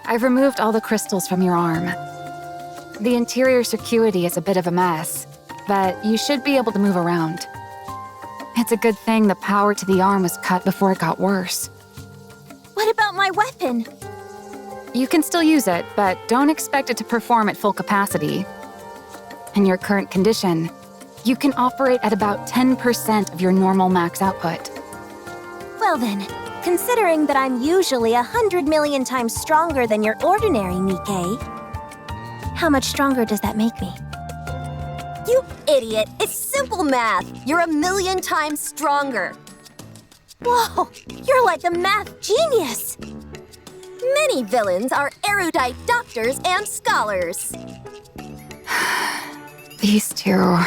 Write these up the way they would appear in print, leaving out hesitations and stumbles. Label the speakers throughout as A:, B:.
A: I've removed all the crystals from your arm. The interior circuity is a bit of a mess, but you should be able to move around. It's a good thing the power to the arm was cut before it got worse.
B: What about my weapon?
A: You can still use it, but don't expect it to perform at full capacity. In your current condition, you can operate at about 10% of your normal max output.
B: Well then, considering that I'm usually 100 million times stronger than your ordinary Nikke, how much stronger does that make me?
C: You idiot! It's simple math! You're 1,000,000 times stronger!
B: Whoa! You're like a math genius!
C: Many villains are erudite doctors and scholars.
A: These two...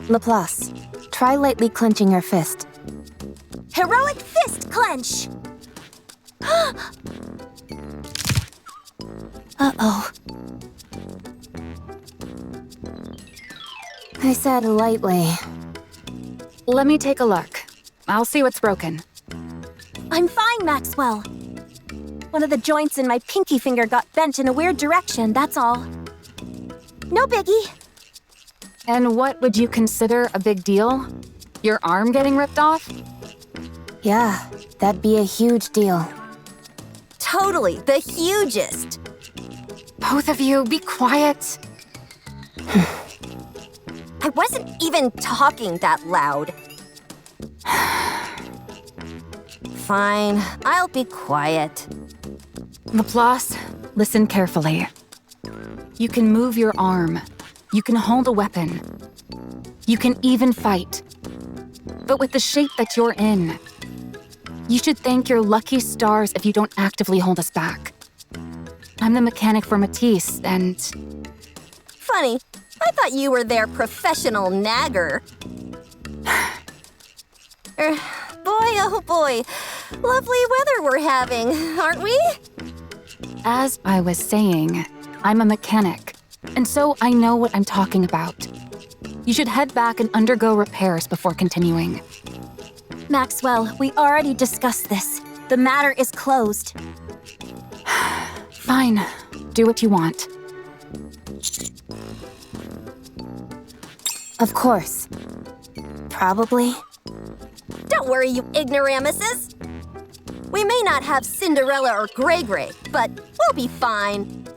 B: Laplace, try lightly clenching your fist. Heroic fist clench! Uh-oh. I said lightly.
A: Let me take a look. I'll see what's broken.
B: I'm fine, Maxwell. One of the joints in my pinky finger got bent in a weird direction, that's all. No biggie.
A: And what would you consider a big deal? Your arm getting ripped off?
B: Yeah, that'd be a huge deal.
C: Totally, the hugest.
A: Both of you, be quiet.
C: I wasn't even talking that loud. Fine, I'll be quiet.
A: Laplace, listen carefully. You can move your arm. You can hold a weapon. You can even fight. But with the shape that you're in, you should thank your lucky stars if you don't actively hold us back. I'm the mechanic for Matisse, and...
C: Funny, I thought you were their professional nagger. Boy, oh boy, lovely weather we're having, aren't we?
A: As I was saying, I'm a mechanic, and so I know what I'm talking about. You should head back and undergo repairs before continuing.
B: Maxwell, we already discussed this. The matter is closed.
A: Fine. Do what you want.
B: Of course. Probably.
C: Don't worry, you ignoramuses. We may not have Cinderella or Grey Grey, but we'll be fine.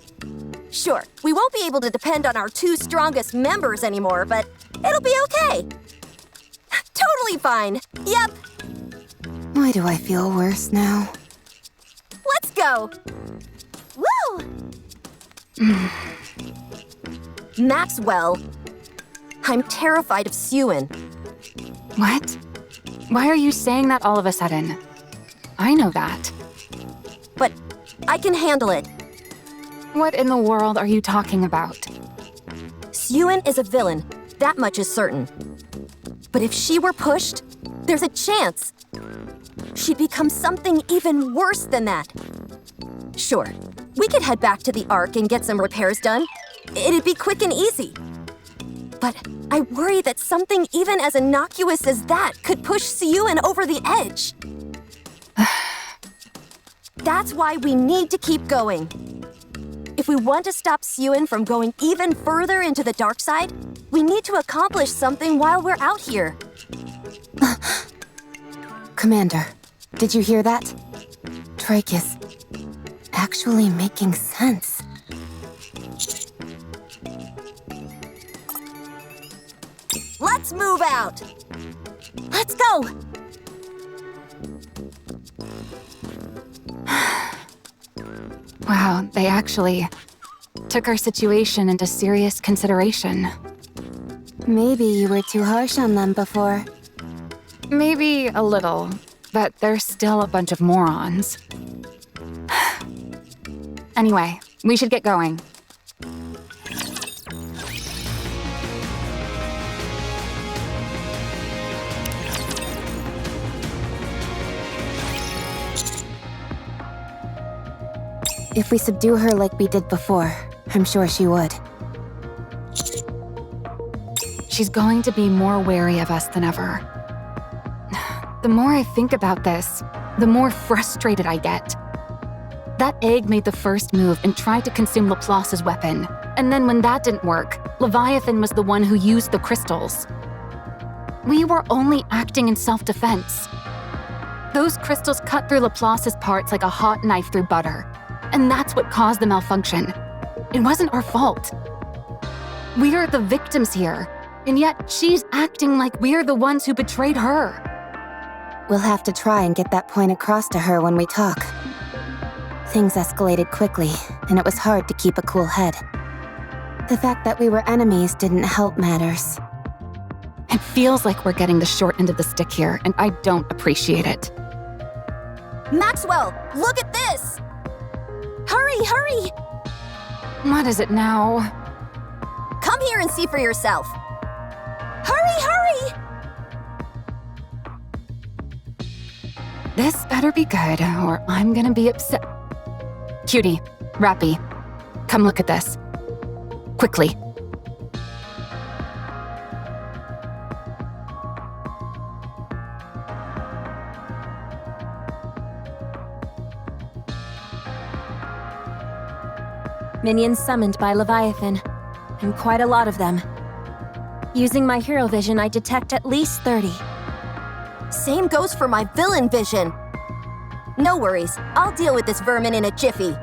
C: Sure, we won't be able to depend on our two strongest members anymore, but it'll be okay. Totally fine. Yep.
B: Why do I feel worse now?
C: Let's go. Woo! Maxwell, I'm terrified of Suen.
A: What? Why are you saying that all of a sudden? I know that.
C: But I can handle it.
A: What in the world are you talking about?
C: Suen is a villain, that much is certain. But if she were pushed, there's a chance. She'd become something even worse than that. Sure, we could head back to the Ark and get some repairs done. It'd be quick and easy. But I worry that something even as innocuous as that could push Suen over the edge. That's why we need to keep going. If we want to stop Suen from going even further into the dark side, we need to accomplish something while we're out here.
B: Commander, did you hear that? Drake is actually making sense.
C: Let's move out!
B: Let's go!
A: Wow, they actually took our situation into serious consideration.
B: Maybe you were too harsh on them before.
A: Maybe a little, but they're still a bunch of morons. Anyway, we should get going.
B: If we subdue her like we did before, I'm sure she would.
A: She's going to be more wary of us than ever. The more I think about this, the more frustrated I get. That egg made the first move and tried to consume Laplace's weapon. And then when that didn't work, Leviathan was the one who used the crystals. We were only acting in self-defense. Those crystals cut through Laplace's parts like a hot knife through butter. And that's what caused the malfunction. It wasn't our fault. We're the victims here, and yet she's acting like we're the ones who betrayed her.
D: We'll have to try and get that point across to her when we talk. Things escalated quickly, and it was hard to keep a cool head. The fact that we were enemies didn't help matters.
A: It feels like we're getting the short end of the stick here, and I don't appreciate it.
C: Maxwell, look at this! Hurry, hurry!
A: What is it now?
C: Come here and see for yourself. Hurry, hurry!
A: This better be good, or I'm gonna be upset. Cutie, Rappy, come look at this. Quickly.
B: Minions summoned by Leviathan, and quite a lot of them. Using my hero vision, I detect at least 30.
C: Same goes for my villain vision. No worries, I'll deal with this vermin in a jiffy.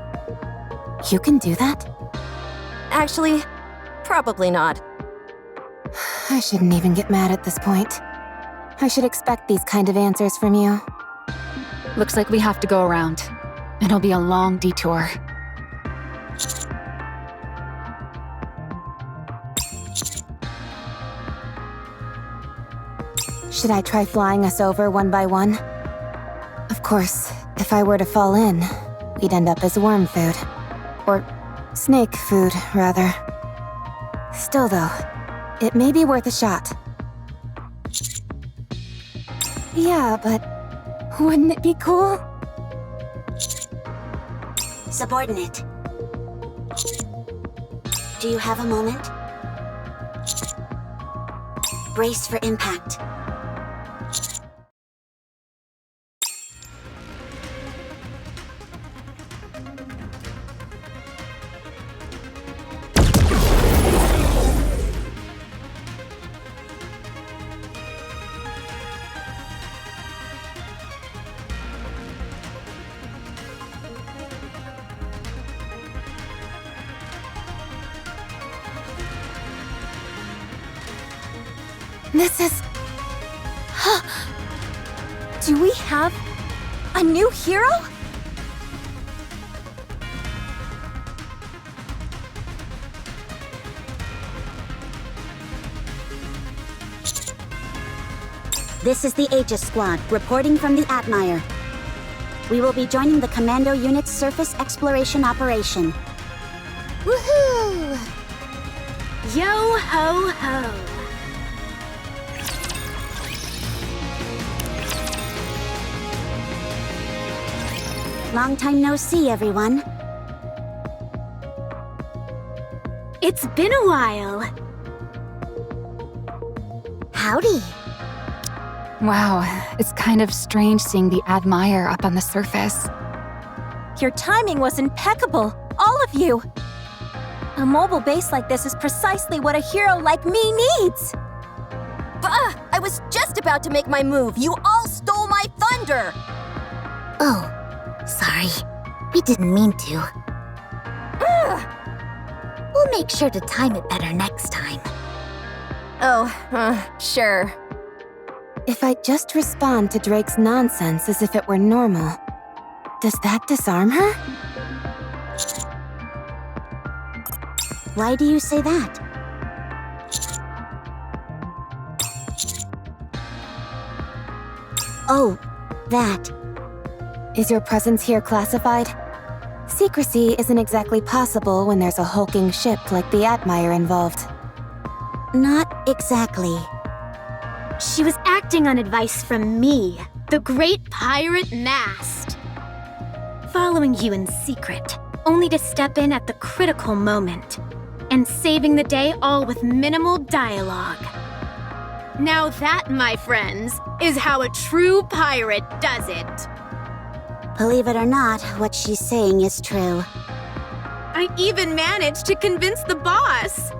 D: You can do that?
C: Actually, probably not.
D: I shouldn't even get mad at this point. I should expect these kind of answers from you.
A: Looks like we have to go around. It'll be a long detour.
D: Should I try flying us over one by one? Of course, if I were to fall in, we'd end up as worm food. Or snake food, rather. Still though, it may be worth a shot. Yeah, but wouldn't it be cool?
E: Subordinate. Do you have a moment? Brace for impact.
D: This is...
B: Do we have a new hero?
E: This is the Aegis Squad, reporting from the Atmire. We will be joining the Commando Unit's surface exploration operation.
B: Woohoo! Yo ho ho!
E: Long time no see, everyone.
B: It's been a while.
E: Howdy.
A: Wow, it's kind of strange seeing the Admire up on the surface.
B: Your timing was impeccable, all of you. A mobile base like this is precisely what a hero like me needs.
C: Bah! I was just about to make my move. You all stole my thunder!
E: Oh, sorry. We didn't mean to. We'll make sure to time it better next time.
C: Oh, sure.
D: If I just respond to Drake's nonsense as if it were normal, does that disarm her?
E: Why do you say that? Oh, that.
D: Is your presence here classified? Secrecy isn't exactly possible when there's a hulking ship like the Atmire involved.
E: Not exactly.
F: She was acting on advice from me, the great pirate Mast. Following you in secret, only to step in at the critical moment. And saving the day all with minimal dialogue. Now that, my friends, is how a true pirate does it.
E: Believe it or not, what she's saying is true.
F: I even managed to convince the boss!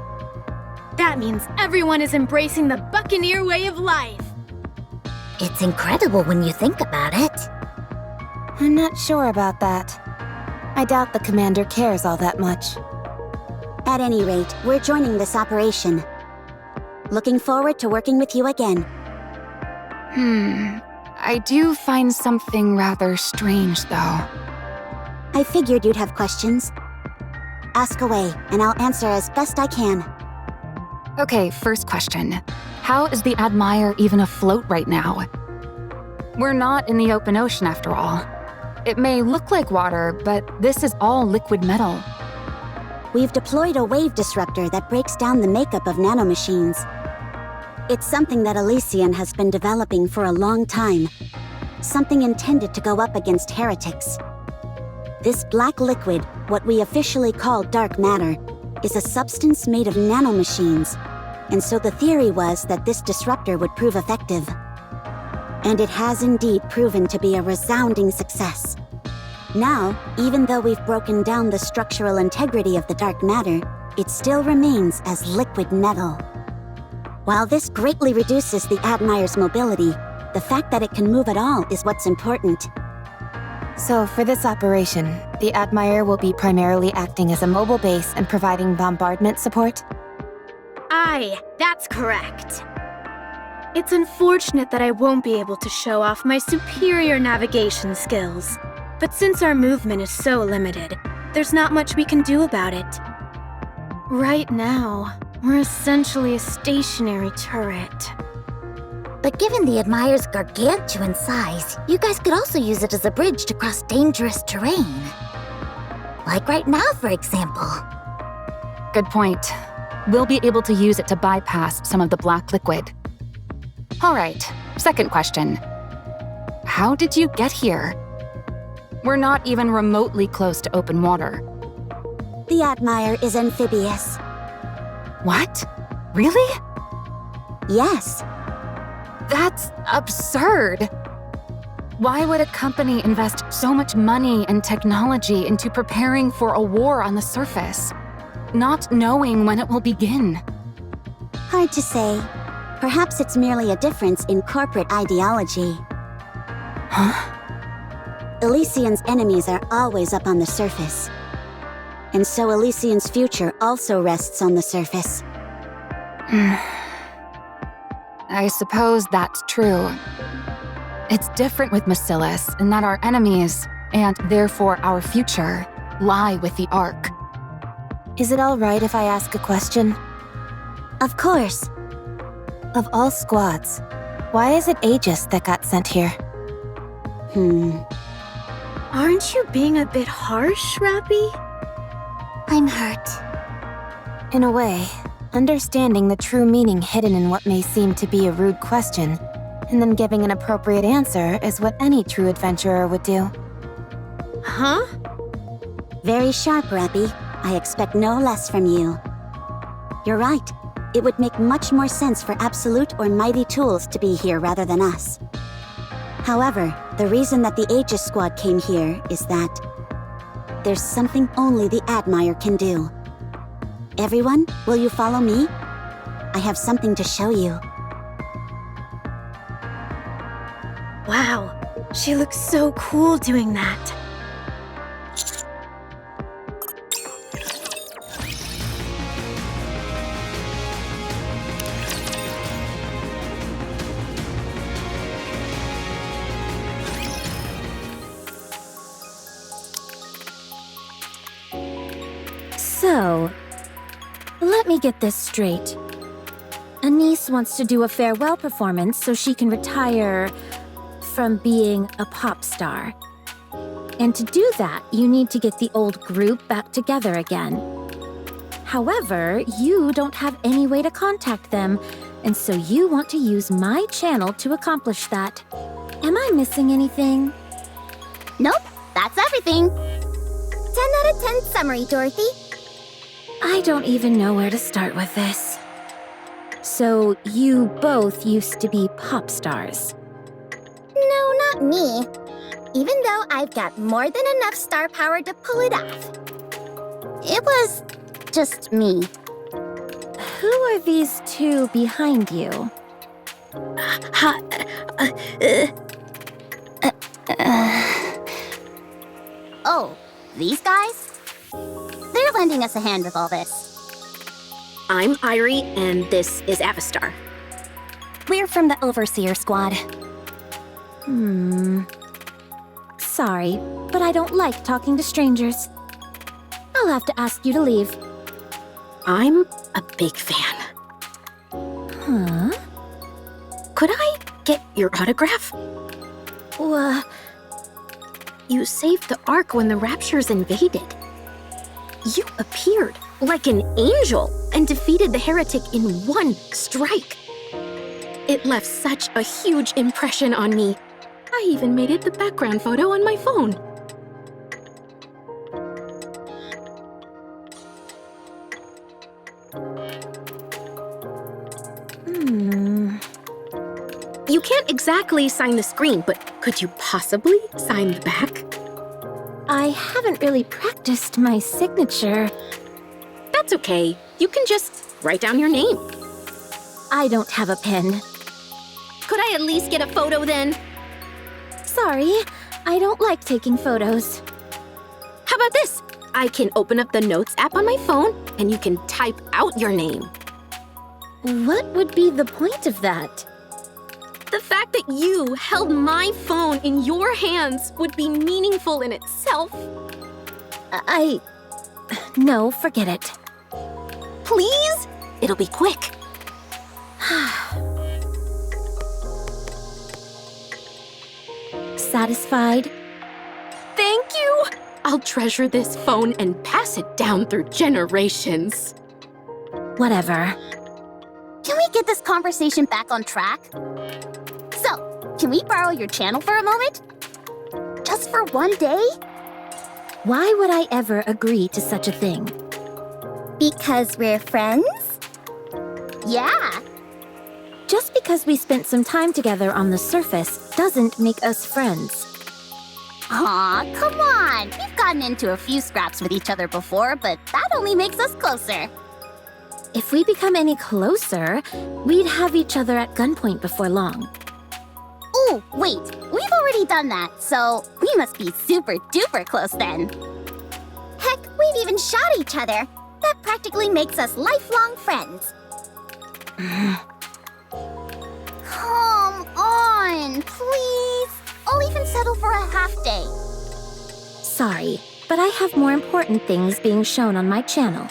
F: That means everyone is embracing the Buccaneer way of life.
E: It's incredible when you think about it.
D: I'm not sure about that. I doubt the commander cares all that much.
E: At any rate, we're joining this operation. Looking forward to working with you again.
A: I do find something rather strange, though.
E: I figured you'd have questions. Ask away, and I'll answer as best I can.
A: Okay, first question. How is the Admire even afloat right now? We're not in the open ocean after all. It may look like water, but this is all liquid metal.
E: We've deployed a wave disruptor that breaks down the makeup of nanomachines. It's something that Elysian has been developing for a long time. Something intended to go up against heretics. This black liquid, what we officially call dark matter, is a substance made of nanomachines, and so the theory was that this disruptor would prove effective. And it has indeed proven to be a resounding success. Now, even though we've broken down the structural integrity of the dark matter, it still remains as liquid metal. While this greatly reduces the Admire's mobility, the fact that it can move at all is what's important.
D: So for this operation, the Admire will be primarily acting as a mobile base and providing bombardment support?
F: Aye, that's correct. It's unfortunate that I won't be able to show off my superior navigation skills. But since our movement is so limited, there's not much we can do about it. Right now, we're essentially a stationary turret.
B: But given the Admire's gargantuan size, you guys could also use it as a bridge to cross dangerous terrain. Like right now, for example.
A: Good point. We'll be able to use it to bypass some of the black liquid. All right, second question. How did you get here? We're not even remotely close to open water.
E: The Admire is amphibious.
A: What? Really?
E: Yes.
A: That's absurd. Why would a company invest so much money and technology into preparing for a war on the surface, not knowing when it will begin?
E: Hard to say. Perhaps it's merely a difference in corporate ideology.
A: Huh?
E: Elysian's enemies are always up on the surface. And so Elysian's future also rests on the surface.
A: I suppose that's true. It's different with Macillus in that our enemies, and therefore our future, lie with the Ark.
D: Is it all right if I ask a question?
E: Of course.
D: Of all squads, why is it Aegis that got sent here?
F: Aren't you being a bit harsh, Rappy?
B: I'm hurt.
D: In a way, understanding the true meaning hidden in what may seem to be a rude question, and then giving an appropriate answer is what any true adventurer would do.
F: Huh?
E: Very sharp, Rappy. I expect no less from you. You're right. It would make much more sense for Absolute or Mighty Tools to be here rather than us. However, the reason that the Aegis Squad came here is that there's something only the Admire can do. Everyone, will you follow me? I have something to show you.
F: Wow, she looks so cool doing that.
B: So, let me get this straight. Anise wants to do a farewell performance so she can retire from being a pop star. And to do that, you need to get the old group back together again. However, you don't have any way to contact them, and so you want to use my channel to accomplish that. Am I missing anything?
E: Nope, that's everything. 10 out of 10 summary, Dorothy.
B: I don't even know where to start with this. So, you both used to be pop stars.
E: No, not me. even though I've got more than enough star power to pull it off. It was just me.
B: Who are these two behind you?
E: Oh, these guys? They're lending us a hand with all this.
F: I'm Irie, and this is Avistar.
C: We're from the Overseer Squad.
B: Sorry, but I don't like talking to strangers. I'll have to ask you to leave.
F: I'm a big fan.
B: Huh?
F: Could I get your autograph? You saved the Ark when the Raptures invaded. You appeared like an angel and defeated the heretic in one strike. It left such a huge impression on me. I even made it the background photo on my phone. You can't exactly sign the screen, but could you possibly sign the back?
B: I haven't really practiced my signature.
F: That's okay. You can just write down your name.
B: I don't have a pen.
F: Could I at least get a photo then?
B: Sorry, I don't like taking photos.
F: How about this? I can open up the Notes app on my phone, and you can type out your name.
B: What would be the point of that?
F: The fact that you held my phone in your hands would be meaningful in itself.
B: No, forget it.
F: Please? It'll be quick.
B: Satisfied?
F: Thank you! I'll treasure this phone and pass it down through generations.
B: Whatever.
E: Can we get this conversation back on track? So, can we borrow your channel for a moment? Just for one day?
B: Why would I ever agree to such a thing?
E: Because we're friends? Yeah.
B: Just because we spent some time together on the surface doesn't make us friends.
E: Aw, come on! We've gotten into a few scraps with each other before, but that only makes us closer.
B: If we become any closer, we'd have each other at gunpoint before long.
E: Ooh, wait, we've already done that, so we must be super duper close then. Heck, we've even shot each other. That practically makes us lifelong friends. Come on, please. I'll even settle for a half day.
B: Sorry, but I have more important things being shown on my channel.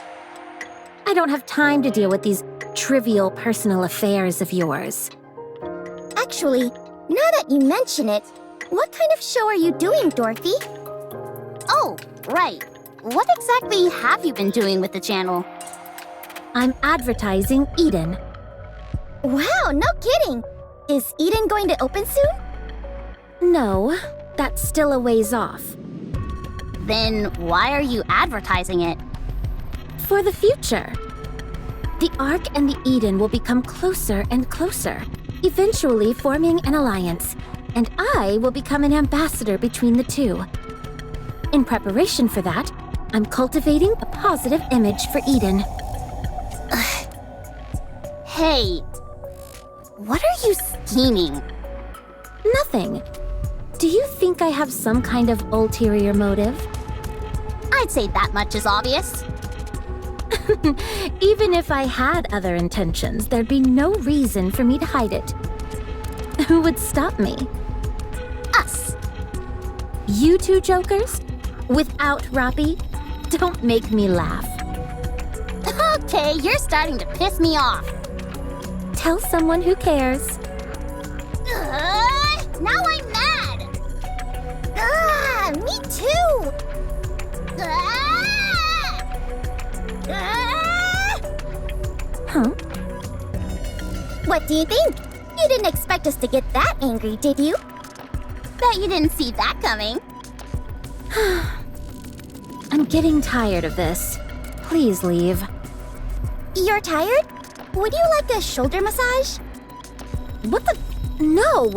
B: I don't have time to deal with these trivial personal affairs of yours.
E: Actually, now that you mention it, what kind of show are you doing, Dorothy? Oh, right. What exactly have you been doing with the channel?
B: I'm advertising Eden.
E: Wow, no kidding! Is Eden going to open soon?
B: No, that's still a ways off.
E: Then why are you advertising it?
B: For the future. The Ark and the Eden will become closer and closer, eventually forming an alliance, and I will become an ambassador between the two. In preparation for that, I'm cultivating a positive image for Eden.
E: Hey, what are you scheming?
B: Nothing. Do you think I have some kind of ulterior motive?
E: I'd say that much is obvious.
B: Even if I had other intentions, there'd be no reason for me to hide it. Who would stop me?
E: Us.
B: You two jokers? Without Roppy? Don't make me laugh.
E: Okay, you're starting to piss me off.
B: Tell someone who cares.
E: Now I'm mad. Me too.
B: Huh?
E: What do you think? You didn't expect us to get that angry, did you? Bet you didn't see that coming.
B: I'm getting tired of this. Please leave.
E: You're tired? Would you like a shoulder massage?
B: What the? No!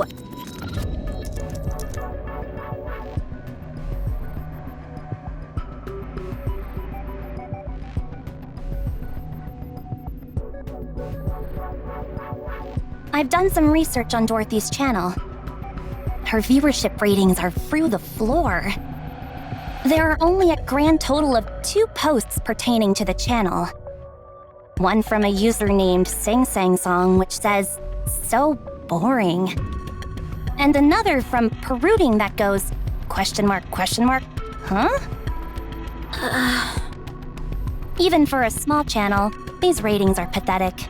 B: I've done some research on Dorothy's channel. Her viewership ratings are through the floor. There are only a grand total of 2 posts pertaining to the channel. One from a user named Sing Sang Song, which says, "So boring." And another from Perooting that goes, question mark, huh? Even for a small channel, these ratings are pathetic.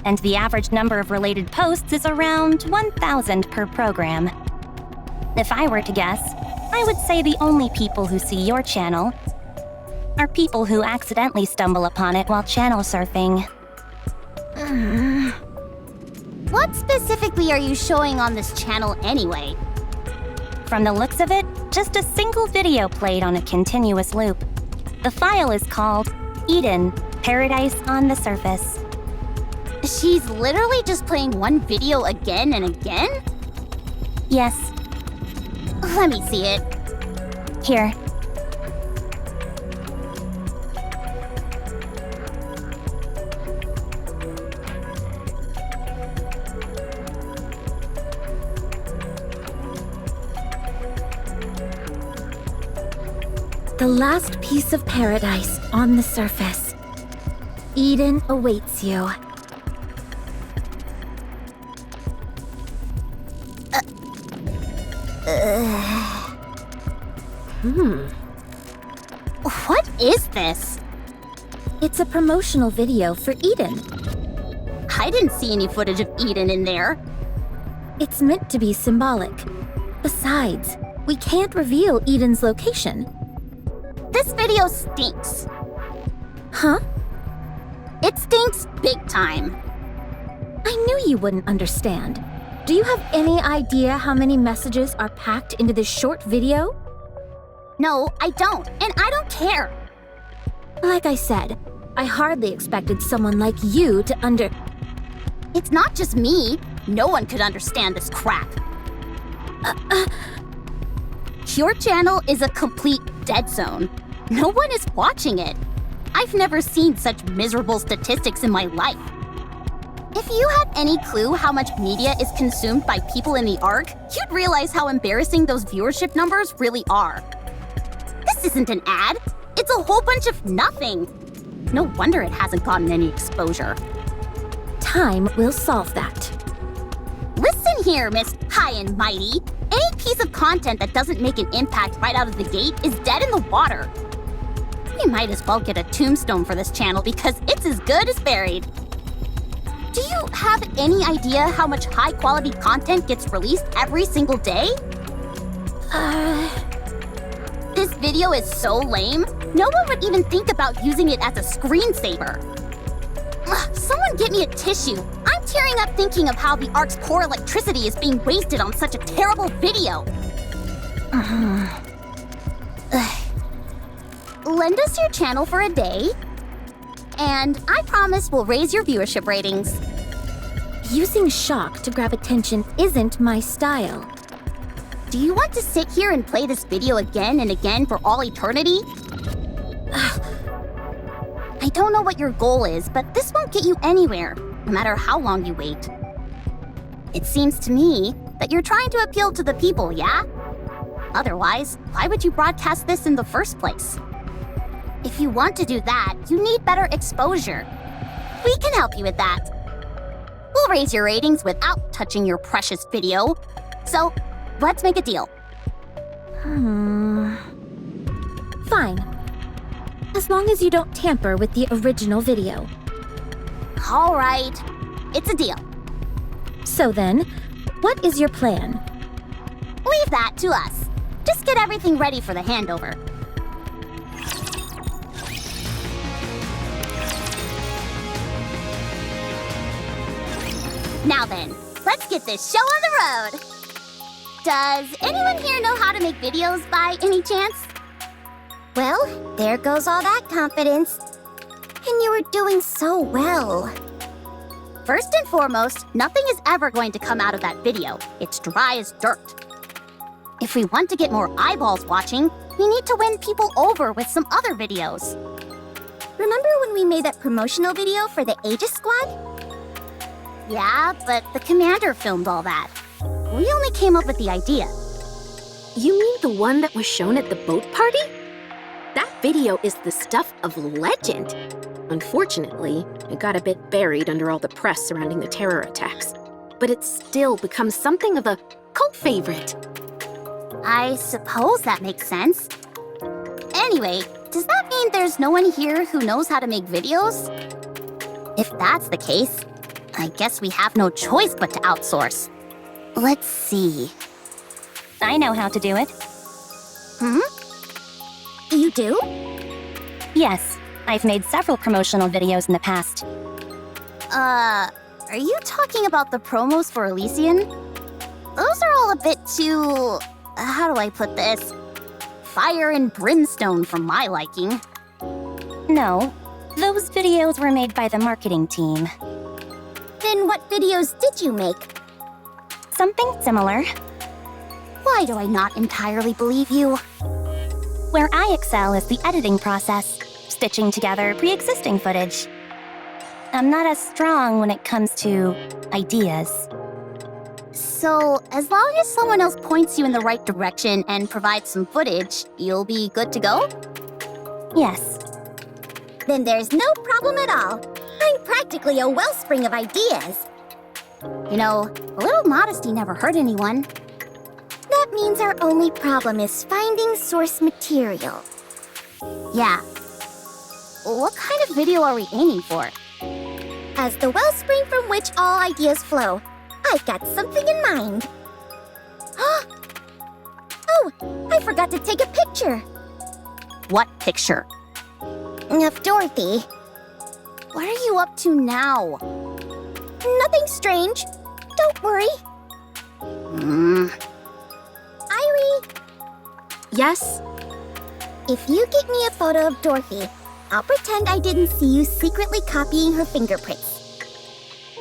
B: And the average number of related posts is around 1,000 per program. If I were to guess, I would say the only people who see your channel are people who accidentally stumble upon it while channel surfing.
F: What specifically are you showing on this channel anyway?
B: From the looks of it, just a single video played on a continuous loop. The file is called Eden, Paradise on the Surface.
F: She's literally just playing one video again and again?
B: Yes,
F: Let me see it.
B: here. The last piece of paradise on the surface. Eden awaits you.
F: What is this?
B: It's a promotional video for Eden.
F: I didn't see any footage of Eden in there.
B: It's meant to be symbolic. Besides, we can't reveal Eden's location.
F: This video stinks.
B: Huh?
F: It stinks big time.
B: I knew you wouldn't understand. Do you have any idea how many messages are packed into this short video?
F: No, I don't, and I don't care.
B: Like I said, I hardly expected someone like you to
F: It's not just me. No one could understand this crap. Your channel is a complete dead zone. No one is watching it. I've never seen such miserable statistics in my life. If you had any clue how much media is consumed by people in the ARC, you'd realize how embarrassing those viewership numbers really are. This isn't an ad. It's a whole bunch of nothing. No wonder it hasn't gotten any exposure.
B: Time will solve that.
F: Listen here, Miss High and Mighty. Any piece of content that doesn't make an impact right out of the gate is dead in the water. We might as well get a tombstone for this channel because it's as good as buried. Do you have any idea how much high-quality content gets released every single day? This video is so lame, no one would even think about using it as a screensaver. Ugh, someone get me a tissue. I'm tearing up thinking of how the ARC's poor electricity is being wasted on such a terrible video. Lend us your channel for a day, and I promise we'll raise your viewership ratings.
B: Using shock to grab attention isn't my style.
F: Do you want to sit here and play this video again and again for all eternity? I don't know what your goal is, but this won't get you anywhere, no matter how long you wait. It seems to me that you're trying to appeal to the people, yeah? Otherwise, why would you broadcast this in the first place? If you want to do that, you need better exposure. We can help you with that. We'll raise your ratings without touching your precious video. So, let's make a deal.
B: Fine. As long as you don't tamper with the original video.
F: All right, it's a deal.
B: So then, what is your plan?
F: Leave that to us. Just get everything ready for the handover. Now then, let's get this show on the road. Does anyone here know how to make videos by any chance?
E: Well, there goes all that confidence. And you were doing so well.
F: First and foremost, nothing is ever going to come out of that video. It's dry as dirt. If we want to get more eyeballs watching, we need to win people over with some other videos.
E: Remember when we made that promotional video for the Aegis Squad? Yeah, but the commander filmed all that. We only came up with the idea.
F: You mean the one that was shown at the boat party? That video is the stuff of legend. Unfortunately, it got a bit buried under all the press surrounding the terror attacks. But it's still become something of a cult favorite.
E: I suppose that makes sense. Anyway, does that mean there's no one here who knows how to make videos? If that's the case, I guess we have no choice but to outsource. Let's see.
B: I know how to do it.
E: You do?
B: Yes, I've made several promotional videos in the past.
E: Are you talking about the promos for Elysian? Those are all a bit too... how do I put this? Fire and brimstone for my liking.
B: No, those videos were made by the marketing team.
E: Then what videos did you make?
B: Something similar.
E: Why do I not entirely believe you?
B: Where I excel is the editing process, stitching together pre-existing footage. I'm not as strong when it comes to ideas.
E: So, as long as someone else points you in the right direction and provides some footage, you'll be good to go?
B: Yes.
E: Then there's no problem at all. I'm practically a wellspring of ideas. You know, a little modesty never hurt anyone. That means our only problem is finding source material. Yeah. What kind of video are we aiming for? As the wellspring from which all ideas flow, I've got something in mind. Oh, I forgot to take a picture.
B: What picture?
E: Of Dorothy. What are you up to now? Nothing strange. Don't worry. Irie,
F: Yes?
E: if you get me a photo of Dorothy, I'll pretend I didn't see you secretly copying her fingerprints.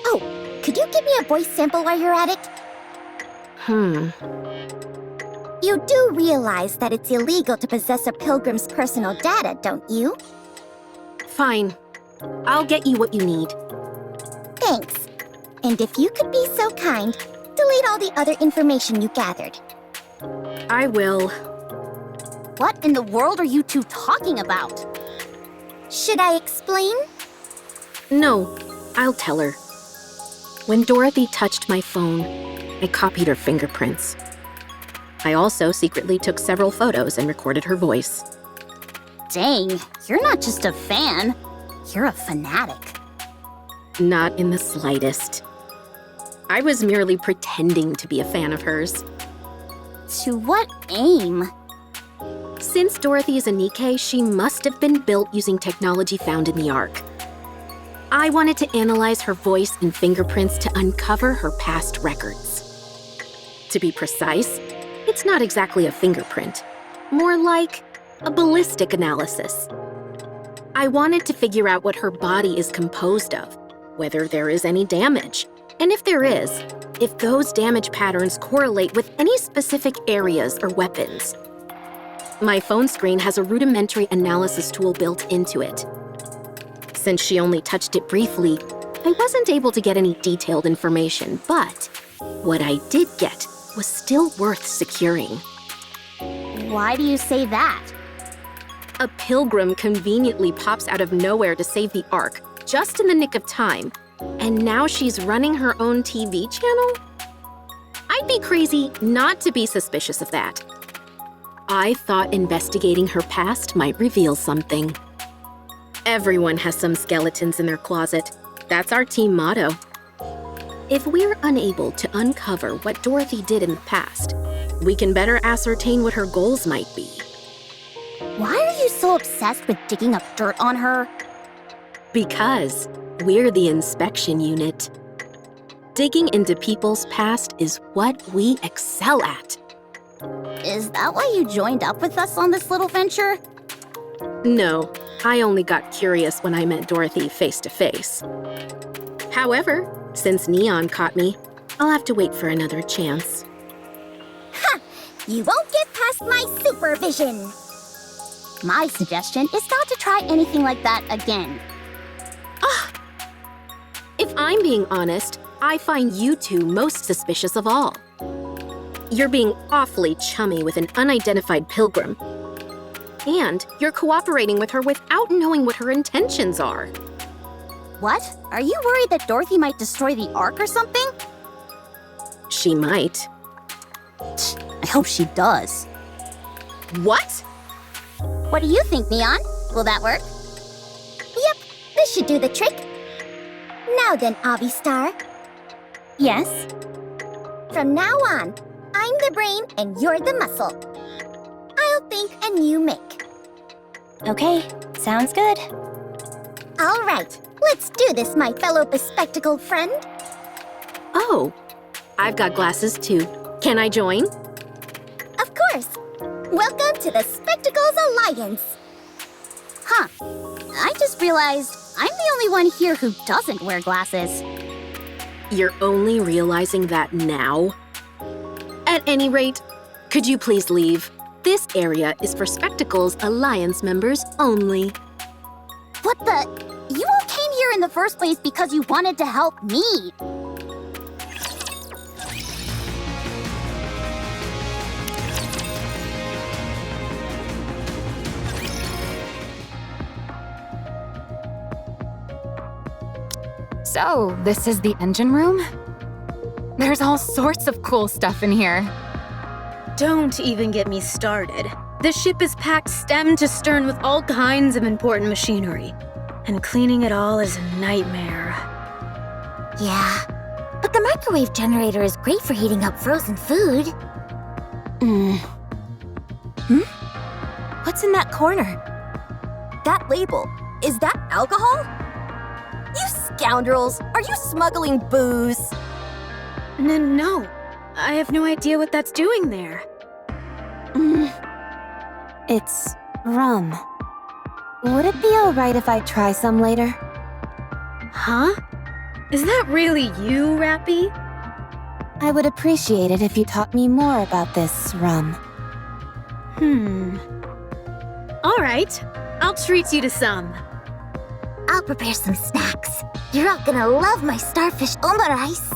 E: Oh, could you give me a voice sample while you're at it? You do realize that it's illegal to possess a pilgrim's personal data, don't you?
F: Fine. I'll get you what you need.
E: Thanks. And if you could be so kind, delete all the other information you gathered.
F: I will.
E: What in the world are you two talking about? Should I explain?
F: No, I'll tell her. When Dorothy touched my phone, I copied her fingerprints. I also secretly took several photos and recorded her voice.
E: Dang, you're not just a fan, you're a fanatic.
F: Not in the slightest. I was merely pretending to be a fan of hers.
E: To what aim?
F: Since Dorothy is a Nikke, she must have been built using technology found in the Ark. I wanted to analyze her voice and fingerprints to uncover her past records. To be precise, it's not exactly a fingerprint, more like a ballistic analysis. I wanted to figure out what her body is composed of, whether there is any damage, and if there is, if those damage patterns correlate with any specific areas or weapons. My phone screen has a rudimentary analysis tool built into it. Since she only touched it briefly, I wasn't able to get any detailed information, but what I did get was still worth securing.
E: Why do you say that?
F: A pilgrim conveniently pops out of nowhere to save the Ark, just in the nick of time, and now she's running her own TV channel? I'd be crazy not to be suspicious of that. I thought investigating her past might reveal something. Everyone has some skeletons in their closet. That's our team motto. If we're unable to uncover what Dorothy did in the past, we can better ascertain what her goals might be.
E: Why are you so obsessed with digging up dirt on her?
F: Because we're the inspection unit. Digging into people's past is what we excel at.
E: Is that why you joined up with us on this little venture?
F: No, I only got curious when I met Dorothy face to face. However, since Neon caught me, I'll have to wait for another chance.
E: Ha! You won't get past my supervision! My suggestion is not to try anything like that again.
F: If I'm being honest,
G: I find you two most suspicious of all. You're being awfully chummy with an unidentified pilgrim. And you're cooperating with her without knowing what her intentions are.
E: What? Are you worried that Dorothy might destroy the Ark or something?
G: She might.
E: I hope she does.
G: What?
E: What do you think, Neon? Will that work? Yep, this should do the trick. Now then, Avi Star. Yes? From now on, I'm the brain and you're the muscle. I'll think and you make.
B: Okay, sounds good.
E: All right, let's do this, my fellow bespectacled friend.
G: Oh, I've got glasses too. Can I join?
E: Of course. Welcome to the Spectacles Alliance. Huh. I just realized I'm the only one here who doesn't wear glasses.
G: You're only realizing that now? At any rate, could you please leave? This area is for Spectacles Alliance members only.
E: What the? You all came here in the first place because you wanted to help me.
A: So, this is the engine room? There's all sorts of cool stuff in here.
F: Don't even get me started. The ship is packed stem to stern with all kinds of important machinery. And cleaning it all is a nightmare.
E: Yeah, but the microwave generator is great for heating up frozen food.
B: What's in that corner?
C: That label, is that alcohol? You scoundrels, are you smuggling booze?
F: No, I have no idea what that's doing there.
D: It's rum. Would it be alright if I try some later?
F: Huh? Is that really you, Rappy?
D: I would appreciate it if you taught me more about this rum.
F: All right, I'll treat you to some.
E: I'll prepare some snacks. You're all gonna love my starfish omurice.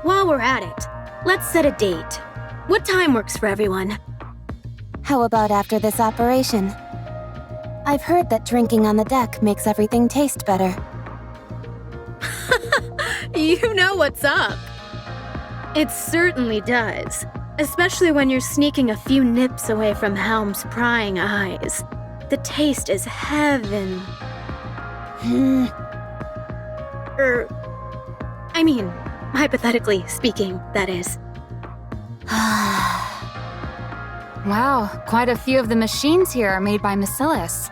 F: While we're at it, let's set a date. What time works for everyone?
D: How about after this operation? I've heard that drinking on the deck makes everything taste better.
F: You know what's up. It certainly does. Especially when you're sneaking a few nips away from Helm's prying eyes. The taste is heaven. I mean, hypothetically speaking, that is.
A: Wow, quite a few of the machines here are made by Macillus.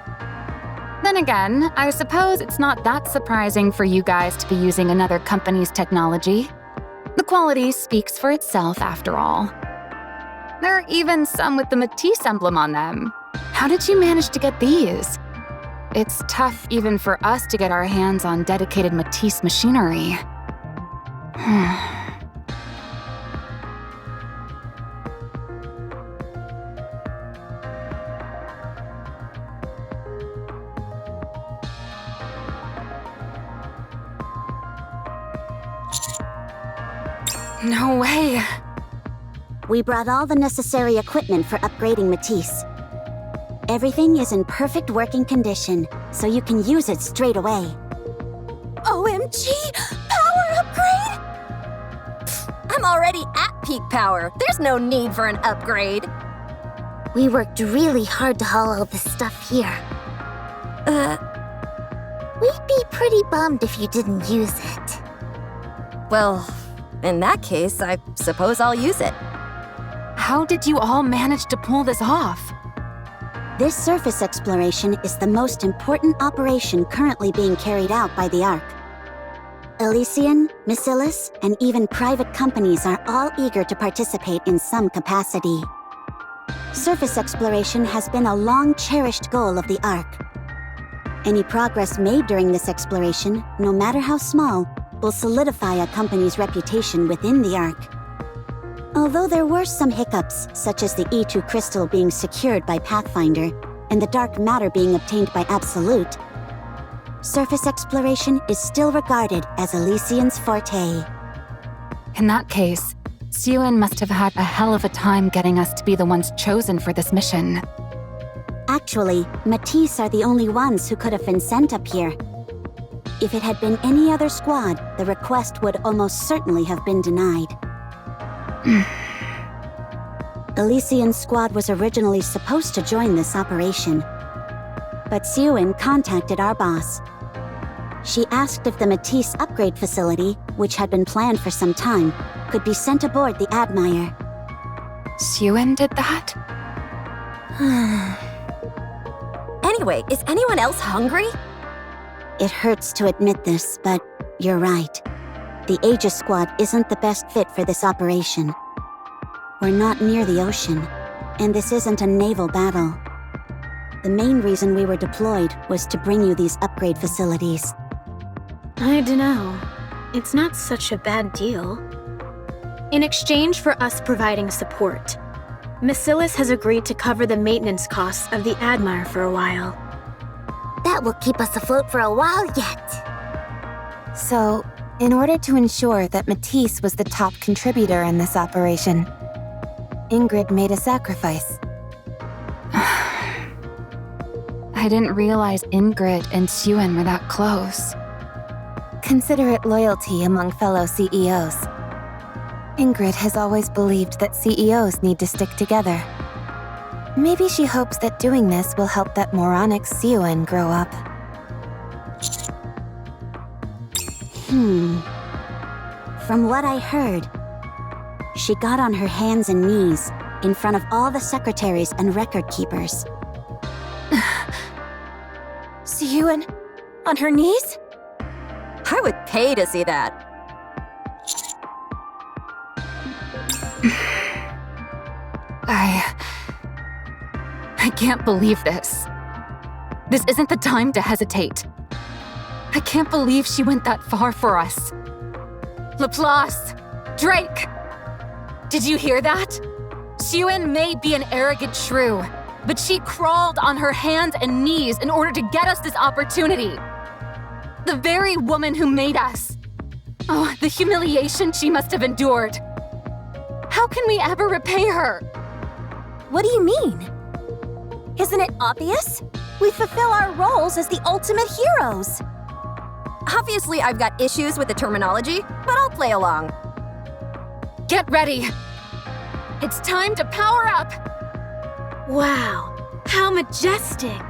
A: Then again, I suppose it's not that surprising for you guys to be using another company's technology. The quality speaks for itself after all. There are even some with the Matisse emblem on them. How did you manage to get these? It's tough even for us to get our hands on dedicated Matisse machinery. No way.
E: We brought all the necessary equipment for upgrading Matisse. Everything is in perfect working condition, so you can use it straight away.
C: OMG! Power upgrade? Pfft, I'm already at peak power. There's no need for an upgrade.
E: We worked really hard to haul all this stuff here. We'd be pretty bummed if you didn't use it.
C: Well, in that case, I suppose I'll use it.
A: How did you all manage to pull this off?
E: This surface exploration is the most important operation currently being carried out by the Ark. Elysian, Macillus, and even private companies are all eager to participate in some capacity. Surface exploration has been a long-cherished goal of the Ark. Any progress made during this exploration, no matter how small, will solidify a company's reputation within the Ark. Although there were some hiccups, such as the E2 crystal being secured by Pathfinder and the dark matter being obtained by Absolute, surface exploration is still regarded as Elysian's forte.
A: In that case, Suen must have had a hell of a time getting us to be the ones chosen for this mission.
E: Actually, Matisse are the only ones who could have been sent up here. If it had been any other squad, the request would almost certainly have been denied. Elysian's squad was originally supposed to join this operation. But Suen contacted our boss. She asked if the Matisse upgrade facility, which had been planned for some time, could be sent aboard the Admire.
A: Suen did that?
C: Anyway, is anyone else hungry?
E: It hurts to admit this, but you're right. The Aegis squad isn't the best fit for this operation. We're not near the ocean, and this isn't a naval battle. The main reason we were deployed was to bring you these upgrade facilities.
F: I dunno. It's not such a bad deal. In exchange for us providing support, Macilis has agreed to cover the maintenance costs of the Admire for a while.
E: That will keep us afloat for a while yet.
D: So, in order to ensure that Matisse was the top contributor in this operation, Ingrid made a sacrifice.
A: I didn't realize Ingrid and Suen were that close.
D: Consider it loyalty among fellow CEOs. Ingrid has always believed that CEOs need to stick together. Maybe she hopes that doing this will help that moronic Suen grow up.
E: From what I heard, she got on her hands and knees in front of all the secretaries and record keepers.
D: Suen? On her knees?
C: I would pay to see that.
A: I can't believe this. This isn't the time to hesitate. I can't believe she went that far for us. Laplace! Drake! Did you hear that? Suen may be an arrogant shrew, but she crawled on her hands and knees in order to get us this opportunity. The very woman who made us. Oh, the humiliation she must have endured. How can we ever repay her?
B: What do you mean? Isn't it obvious? We fulfill our roles as the ultimate heroes.
C: Obviously, I've got issues with the terminology, but I'll play along.
A: Get ready. It's time to power up.
F: Wow, how majestic!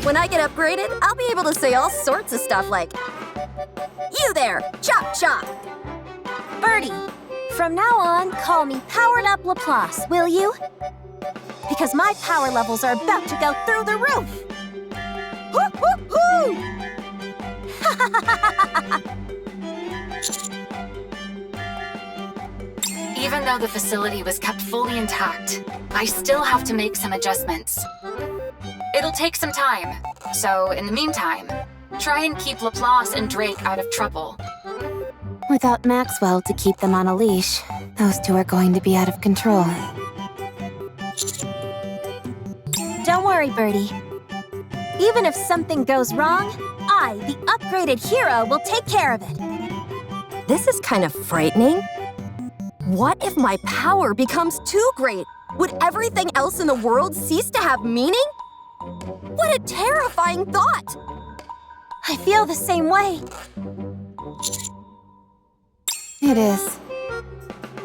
C: When I get upgraded, I'll be able to say all sorts of stuff like, "You there, chop chop!"
B: Birdie, from now on, call me Powered Up Laplace, will you? Because my power levels are about to go through the roof! Hoo-hoo-hoo!
A: Even though the facility was kept fully intact, I still have to make some adjustments. It'll take some time, so in the meantime, try and keep Laplace and Drake out of trouble.
D: Without Maxwell to keep them on a leash, those two are going to be out of control.
B: Don't worry, Birdie. Even if something goes wrong, I, the upgraded hero, will take care of it.
C: This is kind of frightening. What if my power becomes too great? Would everything else in the world cease to have meaning? What a terrifying thought!
B: I feel the same way.
D: It is.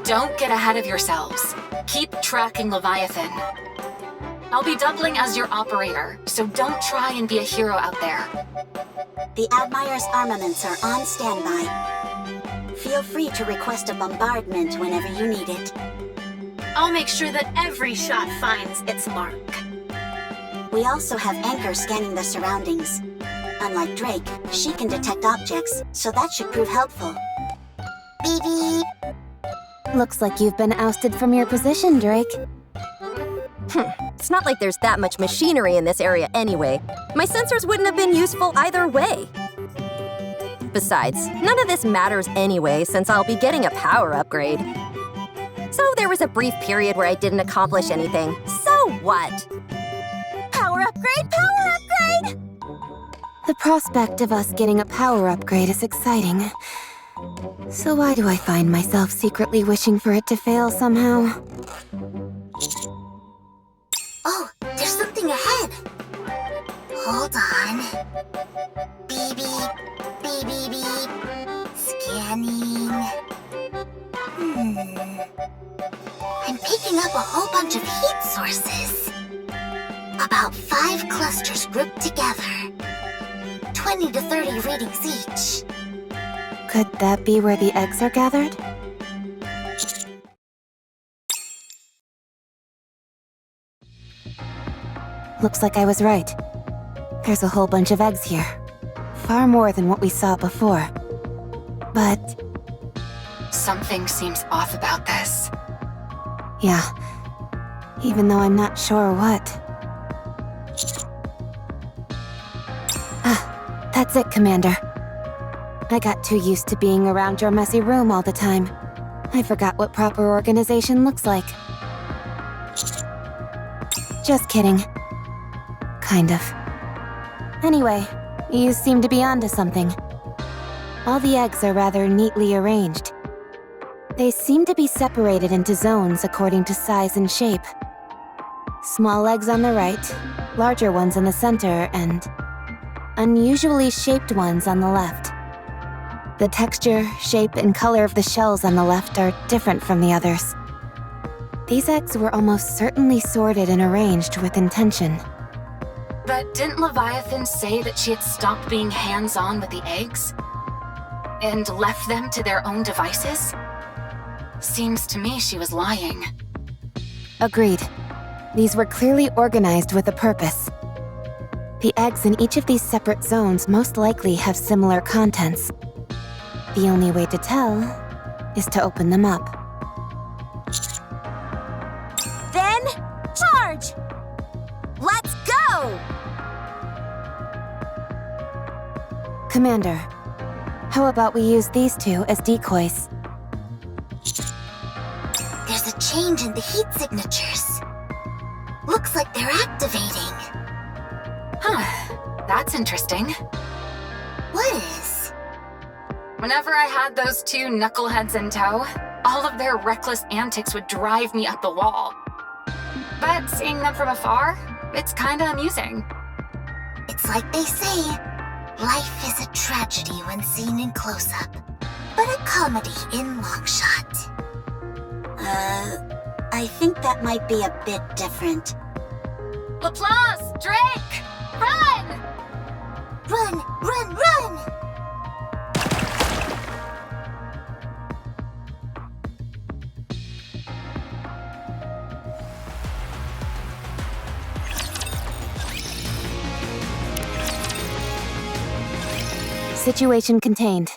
A: Don't get ahead of yourselves. Keep tracking Leviathan. I'll be doubling as your operator, so don't try and be a hero out there.
E: The Admire's armaments are on standby. Feel free to request a bombardment whenever you need it.
F: I'll make sure that every shot finds its mark.
E: We also have Anchor scanning the surroundings. Unlike Drake, she can detect objects, so that should prove helpful. Beep beep.
D: Looks like you've been ousted from your position, Drake.
C: It's not like there's that much machinery in this area anyway. My sensors wouldn't have been useful either way. Besides, none of this matters anyway since I'll be getting a power upgrade. So there was a brief period where I didn't accomplish anything. So what? Power upgrade, power upgrade!
D: The prospect of us getting a power upgrade is exciting. So why do I find myself secretly wishing for it to fail somehow?
E: Oh, there's something ahead. Hold on. Beep, beep, beep, beep, beep. Scanning. I'm picking up a whole bunch of heat sources. About 5 clusters grouped together. 20 to 30 readings each.
D: Could that be where the eggs are gathered? Looks like I was right. There's a whole bunch of eggs here. Far more than what we saw before. But...
A: Something seems off about this.
D: yeah. Even though I'm not sure what. Ah, that's it, Commander. I got too used to being around your messy room all the time. I forgot what proper organization looks like. Just kidding. Kind of. Anyway, you seem to be onto something. All the eggs are rather neatly arranged. They seem to be separated into zones according to size and shape. Small eggs on the right, larger ones in the center, and unusually shaped ones on the left. The texture, shape, and color of the shells on the left are different from the others. These eggs were almost certainly sorted and arranged with intention.
A: But didn't Leviathan say that she had stopped being hands-on with the eggs? And left them to their own devices? Seems to me she was lying.
D: Agreed. These were clearly organized with a purpose. The eggs in each of these separate zones most likely have similar contents. The only way to tell is to open them up.
C: Then, charge! Let's go!
D: Commander, how about we use these two as decoys?
E: There's a change in the heat signatures. Looks like they're activating.
A: Huh, that's interesting.
E: What is?
A: Whenever I had those two knuckleheads in tow, all of their reckless antics would drive me up the wall. But seeing them from afar, it's kinda amusing.
E: It's like they say, life is a tragedy when seen in close-up, but a comedy in long-shot. I think that might be a bit different.
A: Laplace! Drake! Run!
E: Run, run, run!
D: Situation contained.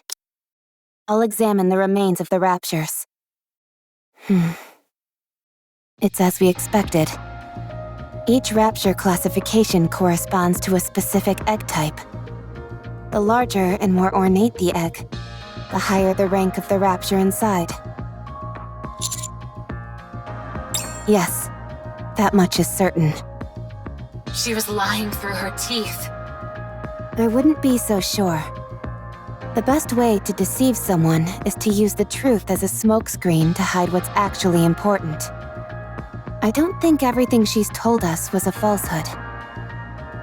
D: I'll examine the remains of the raptures. It's as we expected. Each rapture classification corresponds to a specific egg type. The larger and more ornate the egg, the higher the rank of the rapture inside. Yes, that much is certain.
A: She was lying through her teeth.
D: I wouldn't be so sure. The best way to deceive someone is to use the truth as a smokescreen to hide what's actually important. I don't think everything she's told us was a falsehood.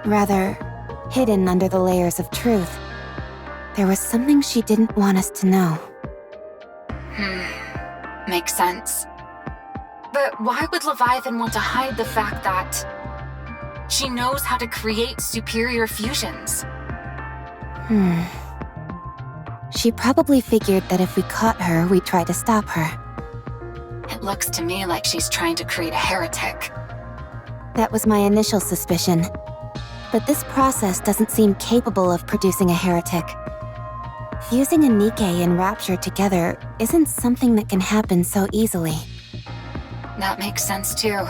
D: Rather, hidden under the layers of truth, there was something she didn't want us to know.
A: Makes sense. But why would Leviathan want to hide the fact that she knows how to create superior fusions?
D: She probably figured that if we caught her, we'd try to stop her.
A: It looks to me like she's trying to create a heretic.
D: That was my initial suspicion. But this process doesn't seem capable of producing a heretic. Fusing a Nikke and Rapture together isn't something that can happen so easily.
A: That makes sense too.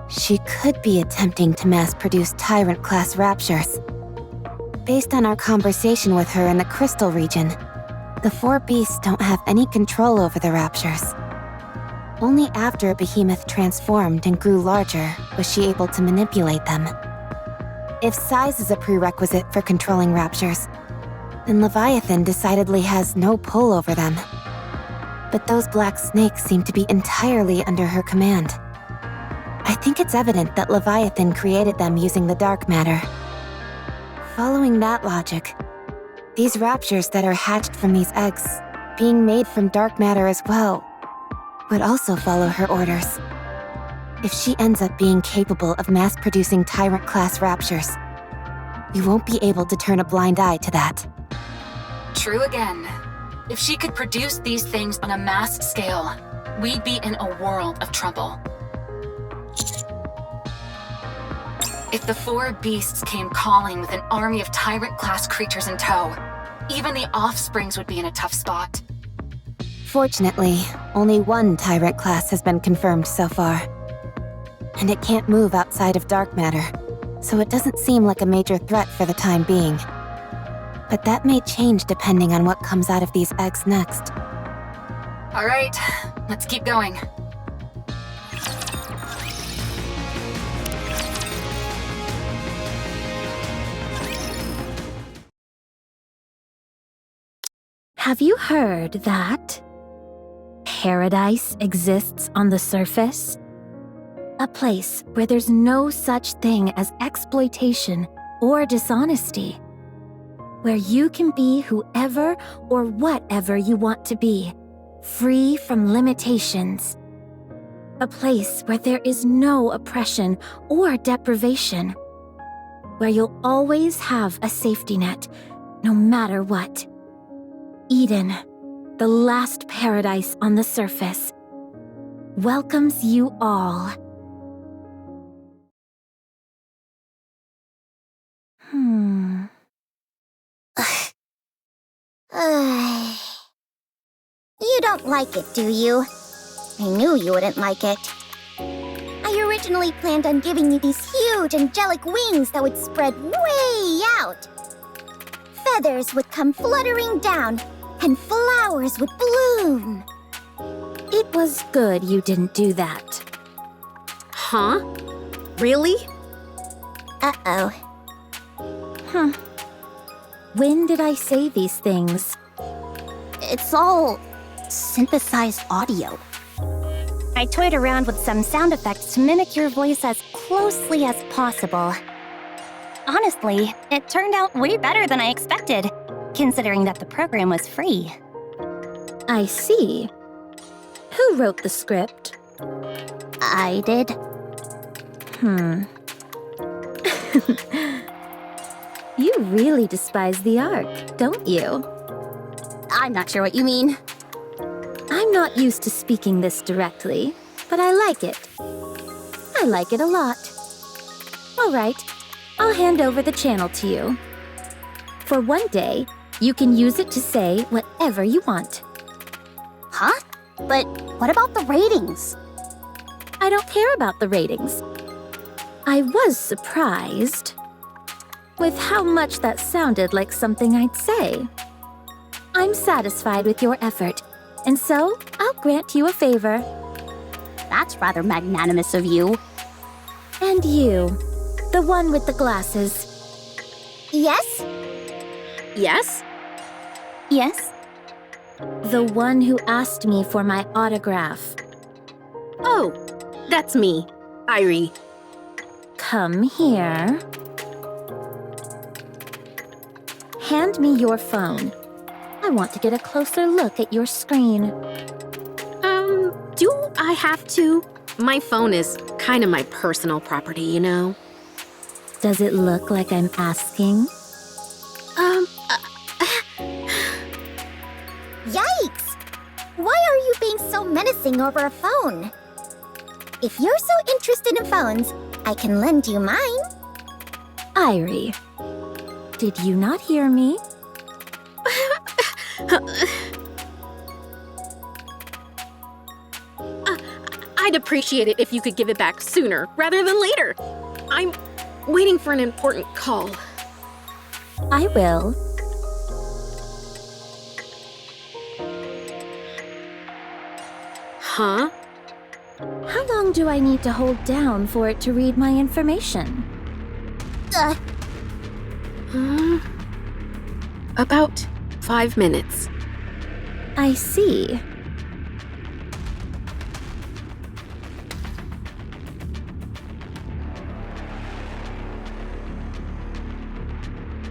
D: She could be attempting to mass-produce Tyrant-class Raptures. Based on our conversation with her in the Crystal region, the 4 beasts don't have any control over the Raptures. Only after a behemoth transformed and grew larger was she able to manipulate them. If size is a prerequisite for controlling raptures, then Leviathan decidedly has no pull over them. But those black snakes seem to be entirely under her command. I think it's evident that Leviathan created them using the dark matter. Following that logic, these raptures that are hatched from these eggs, being made from dark matter as well, would also follow her orders. If she ends up being capable of mass-producing Tyrant-class raptures, we won't be able to turn a blind eye to that.
A: True again. If she could produce these things on a mass scale, we'd be in a world of trouble. If the four beasts came calling with an army of Tyrant-class creatures in tow, even the offsprings would be in a tough spot.
D: Fortunately, only one Tyrant class has been confirmed so far. And it can't move outside of dark matter, so it doesn't seem like a major threat for the time being. But that may change depending on what comes out of these eggs next.
A: All right, let's keep going.
B: Have you heard that paradise exists on the surface? A place where there's no such thing as exploitation or dishonesty. Where you can be whoever or whatever you want to be, free from limitations. A place where there is no oppression or deprivation. Where you'll always have a safety net, no matter what. Eden, the last paradise on the surface, welcomes you all.
E: You don't like it, do you? I knew you wouldn't like it. I originally planned on giving you these huge angelic wings that would spread way out. Feathers would come fluttering down, and flowers would bloom.
B: It was good you didn't do that.
G: Huh? Really?
E: Uh-oh.
B: When did I say these things?
E: It's all synthesized audio. I toyed around with some sound effects to mimic your voice as closely as possible. Honestly, it turned out way better than I expected, considering that the program was free.
B: I see. Who wrote the script?
E: I did.
B: You really despise the art, don't you?
E: I'm not sure what you mean.
B: I'm not used to speaking this directly, but I like it. I like it a lot. All right, I'll hand over the channel to you. For one day, you can use it to say whatever you want.
E: Huh? But what about the ratings?
B: I don't care about the ratings. I was surprised with how much that sounded like something I'd say. I'm satisfied with your effort, and so I'll grant you a favor.
E: That's rather magnanimous of you.
B: And you, the one with the glasses.
E: Yes?
G: Yes?
E: Yes?
B: The one who asked me for my autograph.
G: Oh, that's me, Irie.
B: Come here. Hand me your phone. I want to get a closer look at your screen.
G: Do I have to? My phone is kind of my personal property, you know?
B: Does it look like I'm asking?
E: Yikes! Why are you being so menacing over a phone? If you're so interested in phones, I can lend you mine.
B: Irie, did you not hear me?
G: I'd appreciate it if you could give it back sooner rather than later. I'm waiting for an important call.
B: I will.
G: Huh?
B: How long do I need to hold down for it to read my information?
G: About 5 minutes.
B: I see.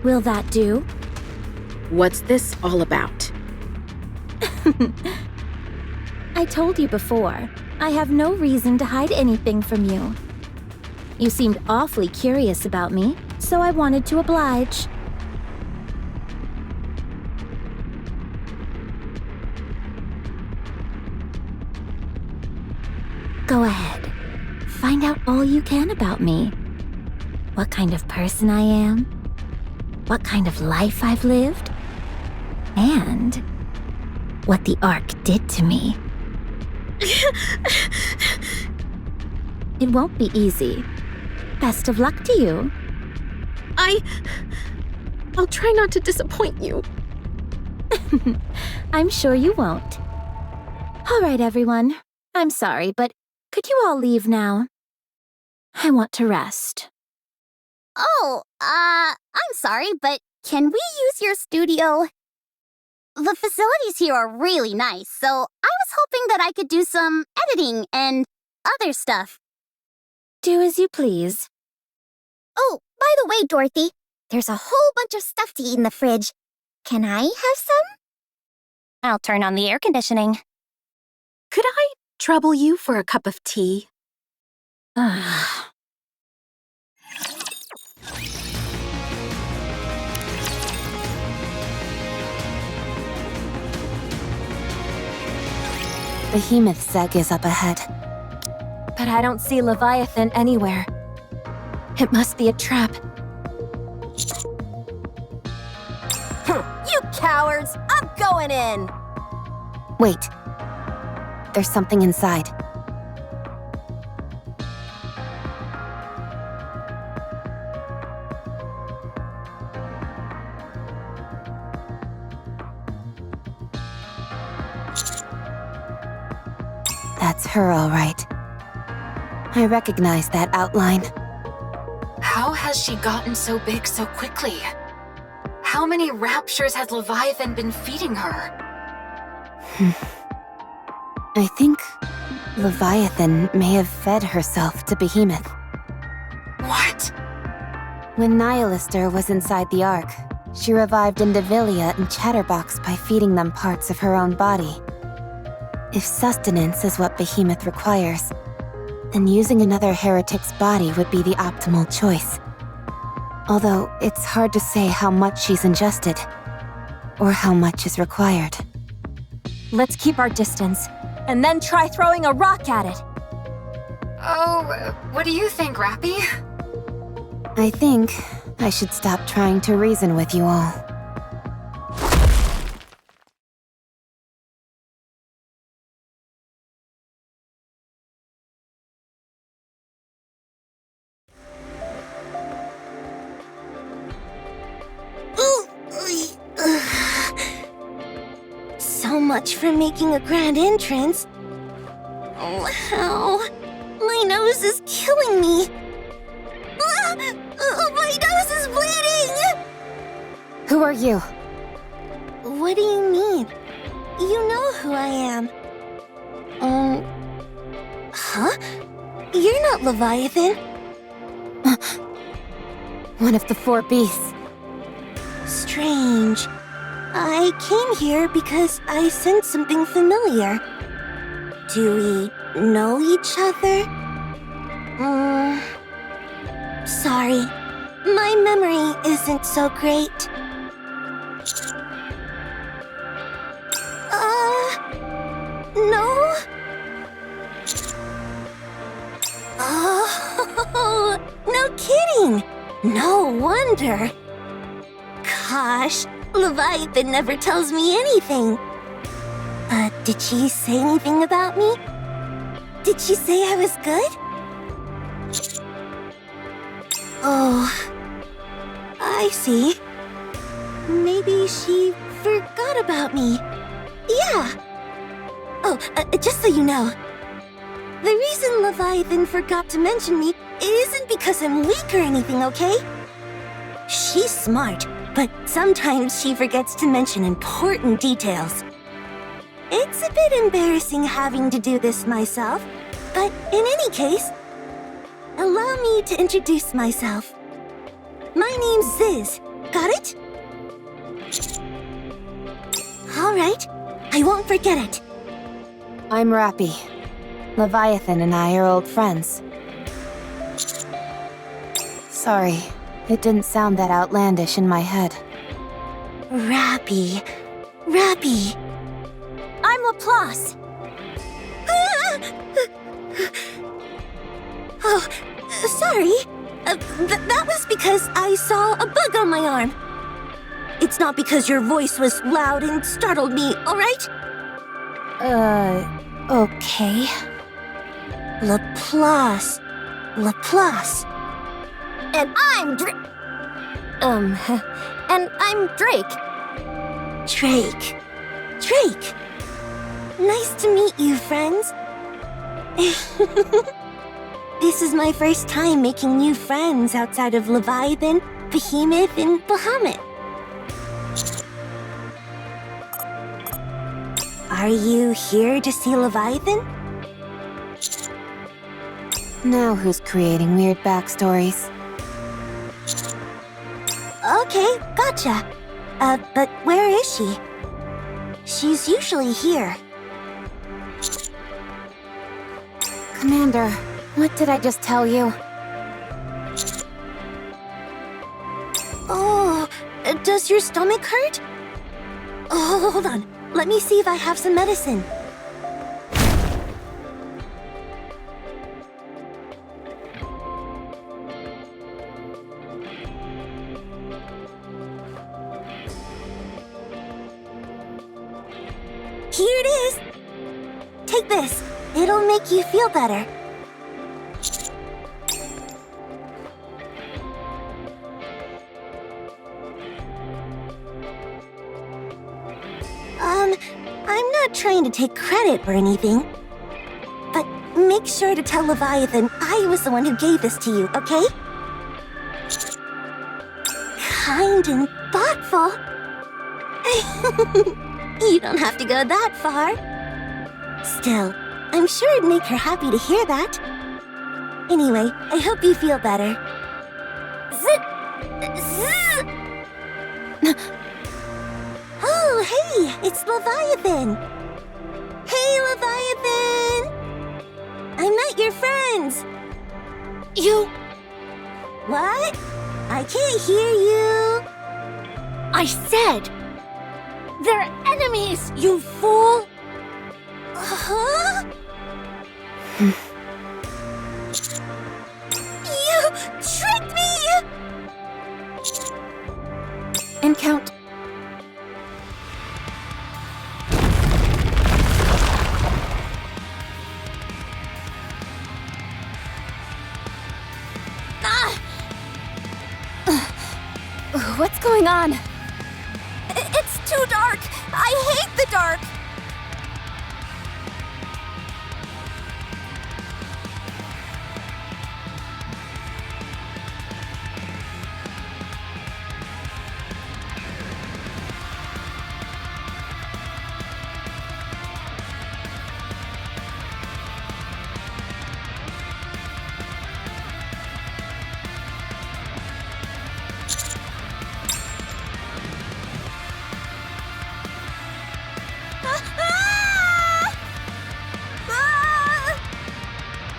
B: Will that do?
G: What's this all about?
B: I told you before, I have no reason to hide anything from you. You seemed awfully curious about me, so I wanted to oblige. Go ahead. Find out all you can about me. What kind of person I am. What kind of life I've lived. And what the Ark did to me. It won't be easy. Best of luck to you.
G: I'll try not to disappoint you.
B: I'm sure you won't. All right, everyone. I'm sorry, but could you all leave now? I want to rest.
E: I'm sorry, but can we use your studio? The facilities here are really nice, so I was hoping that I could do some editing and other stuff.
B: Do as you please.
E: Oh, by the way, Dorothy, there's a whole bunch of stuff to eat in the fridge. Can I have some?
D: I'll turn on the air conditioning.
G: Could I trouble you for a cup of tea?
D: Behemoth's egg is up ahead. But I don't see Leviathan anywhere. It must be a trap.
C: You cowards! I'm going in!
D: Wait. There's something inside. That's her, all right. I recognize that outline.
A: How has she gotten so big so quickly? How many raptures has Leviathan been feeding her?
D: I think Leviathan may have fed herself to Behemoth.
A: What?
D: When Nihilister was inside the Ark, she revived Indivilia and Chatterbox by feeding them parts of her own body. If sustenance is what Behemoth requires, then using another heretic's body would be the optimal choice. Although, it's hard to say how much she's ingested, or how much is required.
C: Let's keep our distance, and then try throwing a rock at it.
A: Oh, what do you think, Rappy?
D: I think I should stop trying to reason with you all.
B: So much for making a grand entrance. Wow. My nose is killing me. My nose is bleeding!
D: Who are you?
B: What do you mean? You know who I am. Huh? You're not Leviathan.
D: One of the 4 beasts.
B: Strange. I came here because I sensed something familiar. Do we know each other? Sorry. My memory isn't so great. No? Oh, no kidding! No wonder. Gosh, Leviathan never tells me anything. Did she say anything about me? Did she say I was good? Oh, I see. Maybe she forgot about me. Yeah. Oh, just so you know,
H: The reason Leviathan forgot to mention me isn't because I'm weak or anything, okay? She's smart, but sometimes she forgets to mention important details. It's a bit embarrassing having to do this myself, but in any case, allow me to introduce myself. My name's Ziz. Got it? All right, I won't forget it.
D: I'm Rappy. Leviathan and I are old friends. Sorry, it didn't sound that outlandish in my head.
H: Rappy. Rappy. I'm Laplace. Oh, sorry. That was because I saw a bug on my arm. It's not because your voice was loud and startled me, alright?
D: Okay.
H: Laplace. Laplace.
C: And I'm and I'm Drake.
H: Drake. Drake. Nice to meet you, friends. This is my first time making new friends outside of Leviathan, Behemoth, and Bahamut. Are you here to see Leviathan?
D: Now who's creating weird backstories?
H: Okay, gotcha. But where is she? She's usually here.
D: Commander, what did I just tell you?
H: Oh, does your stomach hurt? Oh, hold on. Let me see if I have some medicine. Here it is! Take this. It'll make you feel better. I'm not trying to take credit or anything. But make sure to tell Leviathan I was the one who gave this to you, okay? Kind and thoughtful. You don't have to go that far. Still, I'm sure it'd make her happy to hear that. Anyway, I hope you feel better. Oh, hey, it's Leviathan. Hey, Leviathan! I met your friends.
F: You...
H: What? I can't hear you.
F: I said... They're enemies, you fool!
H: Huh? You tricked me!
D: And count. What's going on?
C: It's too dark. I hate the dark.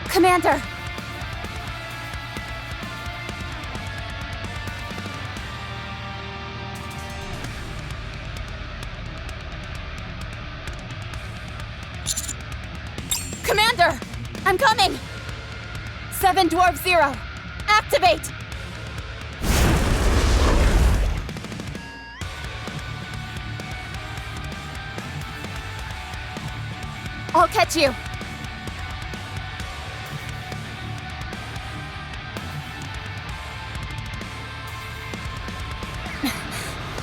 D: Commander! Commander! I'm coming! 7 Dwarf 0. Activate! I'll catch you.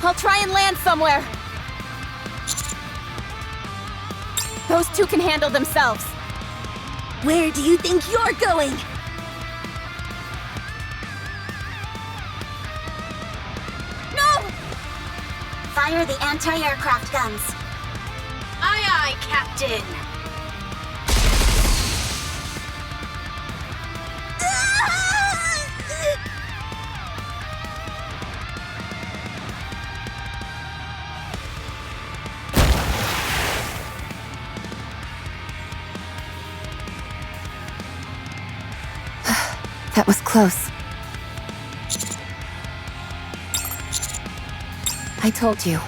D: I'll try and land somewhere. Those two can handle themselves.
H: Where do you think you're going? No!
E: Fire the anti-aircraft guns.
F: Aye, aye, Captain.
D: That was close. I told you,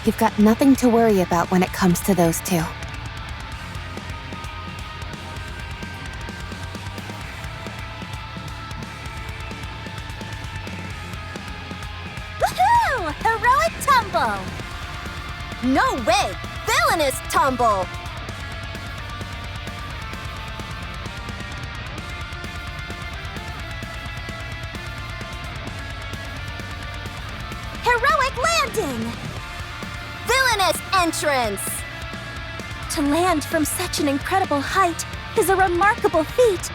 D: you've got nothing to worry about when it comes to those two.
C: Woohoo! Heroic tumble! No way! Villainous tumble! Heroic landing! Villainous entrance!
B: To land from such an incredible height is a remarkable feat.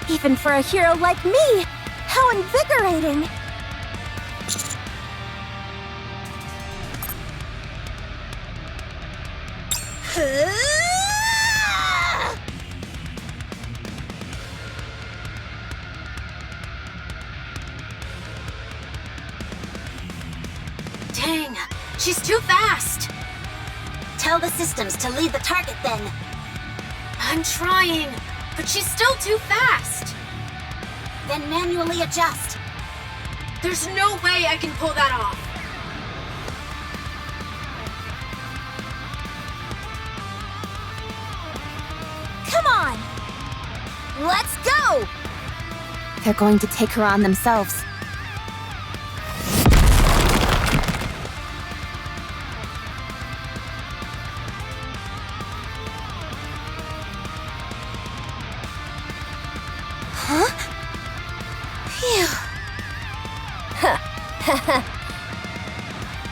B: Even for a hero like me, how invigorating!
F: Dang, she's too fast.
E: Tell the systems to lead the target then.
F: I'm trying, but she's still too fast.
E: Then manually adjust.
F: There's no way I can pull that off.
C: Come on! Let's go!
D: They're going to take her on themselves.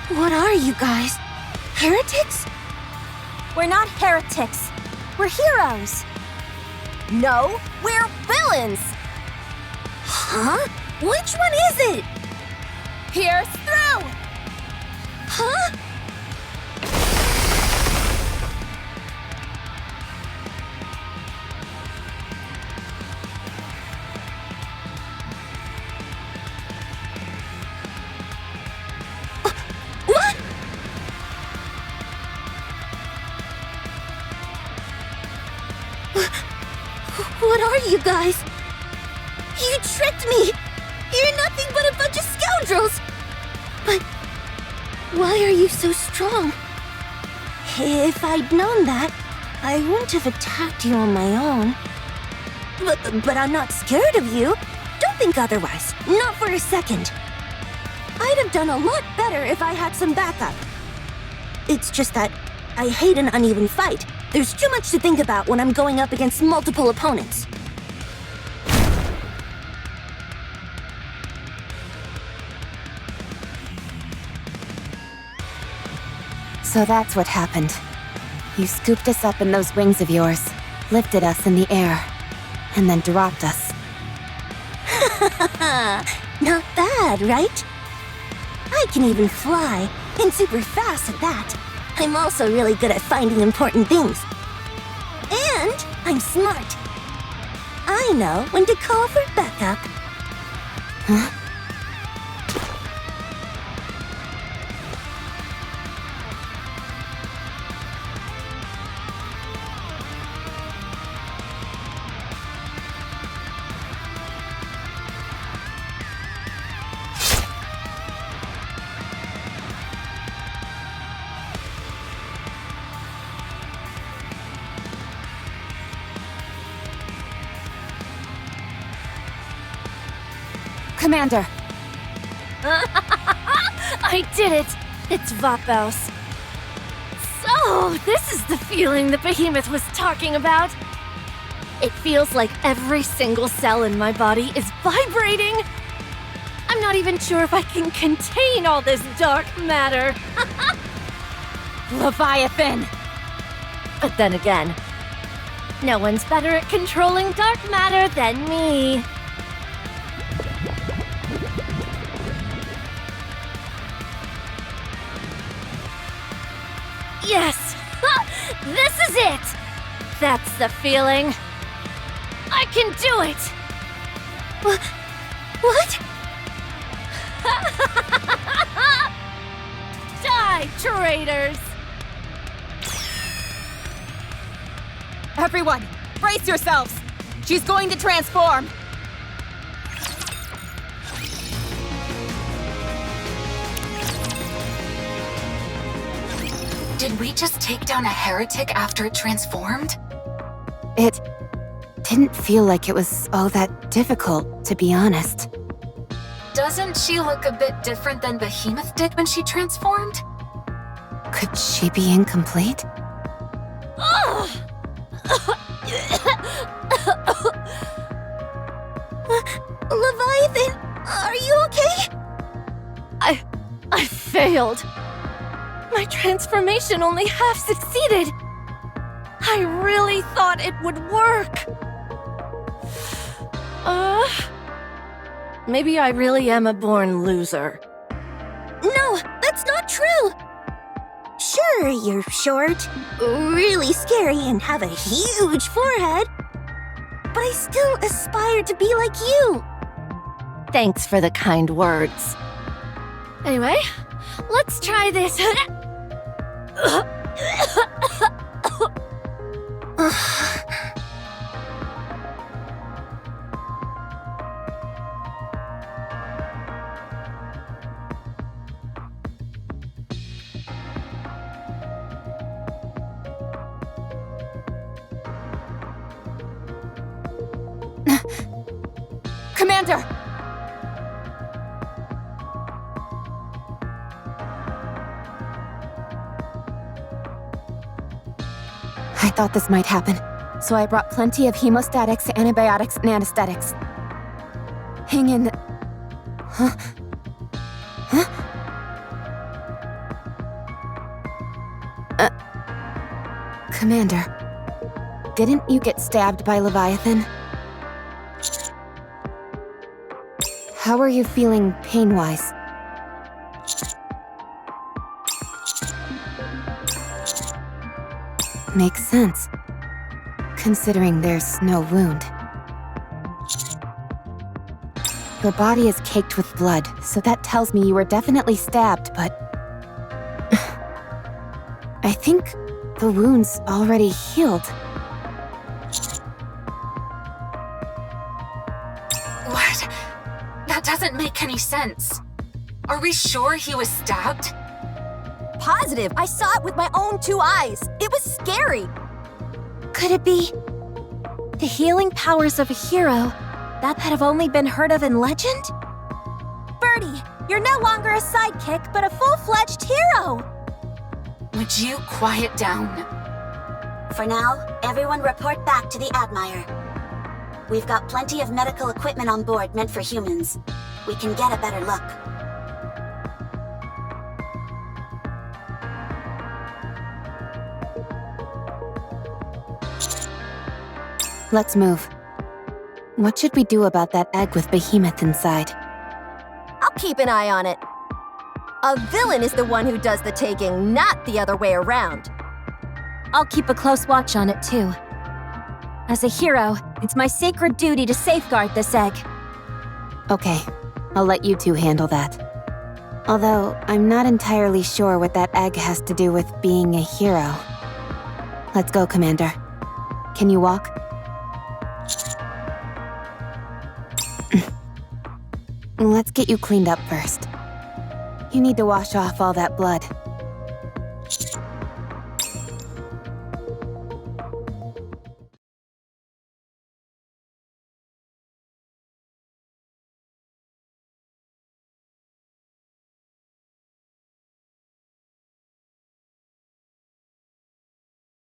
H: What are you guys? Heretics?
B: We're not heretics. We're heroes.
C: No, we're villains!
H: Huh? Which one is it?
C: Pierce through!
H: Huh? What? What are you guys? You tricked me! You're nothing but a bunch of scoundrels! But why are you so strong? If I'd known that, I wouldn't have attacked you on my own. But I'm not scared of you. Don't think otherwise. Not for a second. I'd have done a lot better if I had some backup. It's just that I hate an uneven fight. There's too much to think about when I'm going up against multiple opponents.
D: So that's what happened. You scooped us up in those wings of yours, lifted us in the air, and then dropped us.
H: Not bad, right? I can even fly, and super fast at that. I'm also really good at finding important things. And I'm smart. I know when to call for backup.
D: Huh? Commander!
B: I did it! It's Vapos. So, this is the feeling the behemoth was talking about. It feels like every single cell in my body is vibrating. I'm not even sure if I can contain all this dark matter.
D: Leviathan!
B: But then again, No one's better at controlling dark matter than me. Yes! This is it! That's the feeling. I can do it!
H: What?
B: Die, traitors!
A: Everyone, brace yourselves! She's going to transform! Did we just take down a heretic after it transformed?
D: It didn't feel like it was all that difficult, to be honest.
A: Doesn't she look a bit different than Behemoth did when she transformed?
D: Could she be incomplete?
H: Leviathan, are you okay?
B: I failed. My transformation only half succeeded. I really thought it would work. Maybe I really am a born loser.
H: No, that's not true. Sure, you're short, really scary, and have a huge forehead. But I still aspire to be like you.
B: Thanks for the kind words. Anyway, let's try this.
A: Commander!
D: I thought this might happen, so I brought plenty of hemostatics, antibiotics, and anesthetics. Hang in. Huh? Huh? Commander, didn't you get stabbed by Leviathan? How are you feeling pain-wise? Makes sense, considering there's no wound. Your body is caked with blood, so that tells me you were definitely stabbed, but... I think the wound's already healed.
A: What? That doesn't make any sense. Are we sure he was stabbed?
C: Positive! I saw it with my own 2 eyes. It was scary.
B: Could it be the healing powers of a hero that have only been heard of in legend?
C: Birdie, you're no longer a sidekick, but a full-fledged hero.
A: Would you quiet down?
E: For now, everyone report back to the Admire. We've got plenty of medical equipment on board meant for humans. We can get a better look.
D: Let's move. What should we do about that egg with Behemoth inside?
C: I'll keep an eye on it. A villain is the one who does the taking, not the other way around.
B: I'll keep a close watch on it too. As a hero, it's my sacred duty to safeguard this egg.
D: Okay, I'll let you two handle that. Although, I'm not entirely sure what that egg has to do with being a hero. Let's go, Commander. Can you walk? Let's get you cleaned up first. You need to wash off all that blood.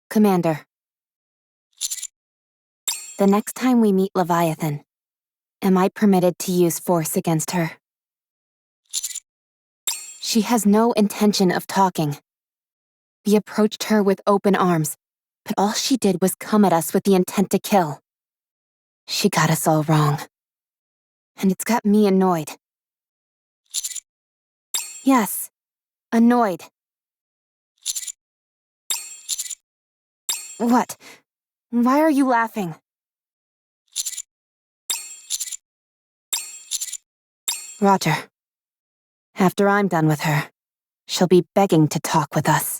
D: Commander. The next time we meet Leviathan, am I permitted to use force against her? She has no intention of talking. We approached her with open arms, But all she did was come at us with the intent to kill. She got us all wrong. And it's got me annoyed. Yes, annoyed. What? Why are you laughing? Roger. After I'm done with her, she'll be begging to talk with us.